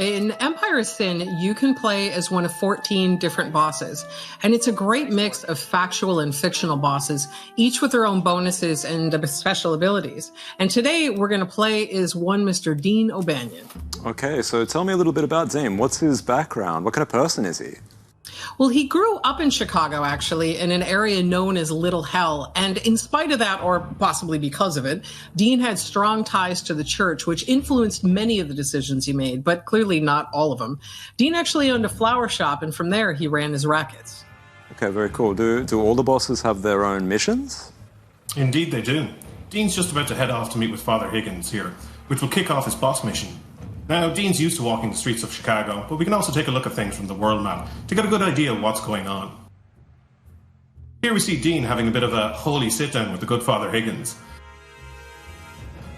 In Empire of Sin, you can play as one of 14 different bosses, and it's a great mix of factual and fictional bosses, each with their own bonuses and special abilities. And today, we're going to play as one Mr. Dean O'Banion. Okay, so tell me a little bit about Dean. What's his background? What kind of person is he? Well, he grew up in Chicago, actually, in an area known as Little Hell. And in spite of that, or possibly because of it, Dean had strong ties to the church, which influenced many of the decisions he made, but clearly not all of them. Dean actually owned a flower shop, and from there, he ran his rackets. Okay, very cool. Do all the bosses have their own missions? Indeed they do. Dean's just about to head off to meet with Father Higgins here, which will kick off his boss mission. Now, Dean's used to walking the streets of Chicago, but we can also take a look at things from the world map to get a good idea of what's going on. Here we see Dean having a bit of a holy sit-down with the good Father Higgins.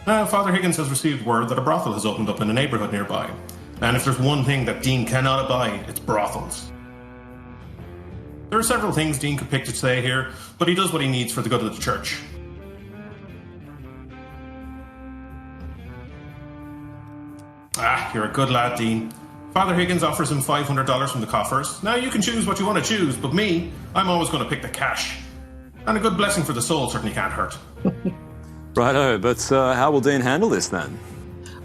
Now, Father Higgins has received word that a brothel has opened up in a neighbourhood nearby, and if there's one thing that Dean cannot abide, it's brothels. There are several things Dean could pick to say here, but he does what he needs for the good of the church. Ah, you're a good lad, Dean. Father Higgins offers him $500 from the coffers. Now, you can choose what you want to choose, but me, I'm always going to pick the cash. And a good blessing for the soul certainly can't hurt. Righto, but how will Dean handle this then?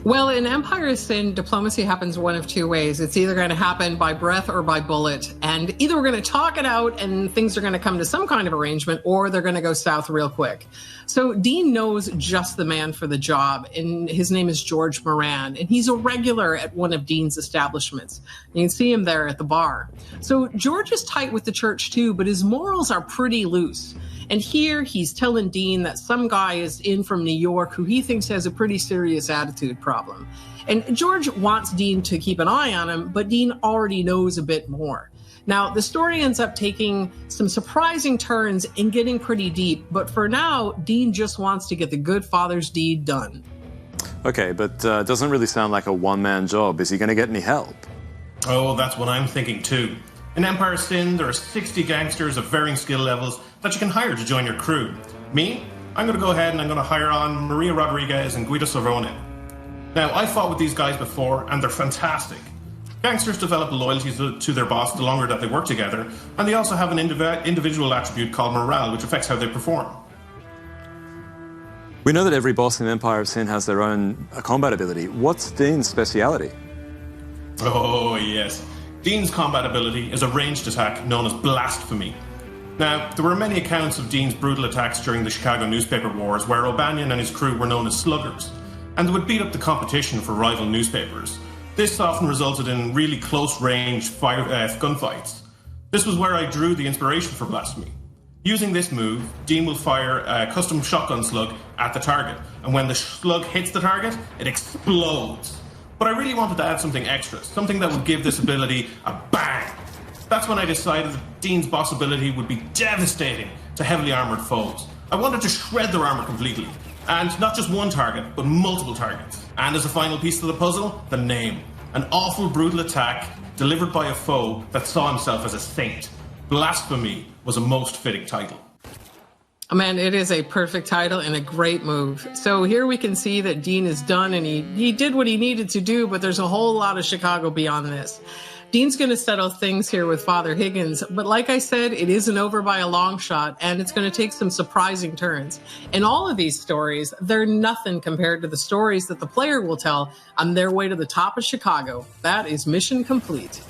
Well, in Empire of Sin, diplomacy happens one of two ways. It's either going to happen by breath or by bullet. And either we're going to talk it out and things are going to come to some kind of arrangement, or they're going to go south real quick. So Dean knows just the man for the job, and his name is George Moran, and he's a regular at one of Dean's establishments. You can see him there at the bar. So George is tight with the church too, but his morals are pretty loose. And here he's telling Dean that some guy is in from New York who he thinks has a pretty serious attitude problem. And George wants Dean to keep an eye on him, but Dean already knows a bit more. Now, the story ends up taking some surprising turns and getting pretty deep, but for now, Dean just wants to get the good father's deed done. Okay, but it doesn't really sound like a one-man job. Is he going to get any help? Oh, that's what I'm thinking too. In Empire of Sin, there are 60 gangsters of varying skill levels that you can hire to join your crew. Me, I'm going to go ahead and I'm going to hire on Maria Rodriguez and Guido Cerrone. Now, I fought with these guys before, and they're fantastic. Gangsters develop loyalty to their boss the longer that they work together, and they also have an individual attribute called morale, which affects how they perform. We know that every boss in Empire of Sin has their own combat ability. What's Dean's speciality? Oh, yes. Dean's combat ability is a ranged attack known as blasphemy. Now, there were many accounts of Dean's brutal attacks during the Chicago newspaper wars where O'Banion and his crew were known as sluggers, and they would beat up the competition for rival newspapers. This often resulted in really close-range gunfights. This was where I drew the inspiration for blasphemy. Using this move, Dean will fire a custom shotgun slug at the target, and when the slug hits the target, it explodes. But I really wanted to add something extra, something that would give this ability a bang. That's when I decided that Dean's boss ability would be devastating to heavily armoured foes. I wanted to shred their armour completely, and not just one target, but multiple targets. And as a final piece to the puzzle, the name. An awful, brutal attack delivered by a foe that saw himself as a saint. Blasphemy was a most fitting title. Oh man, it is a perfect title and a great move. So here we can see that Dean is done and he did what he needed to do, but there's a whole lot of Chicago beyond this. Dean's going to settle things here with Father Higgins, but like I said, it isn't over by a long shot, and it's going to take some surprising turns. And all of these stories, they're nothing compared to the stories that the player will tell on their way to the top of Chicago. That is mission complete.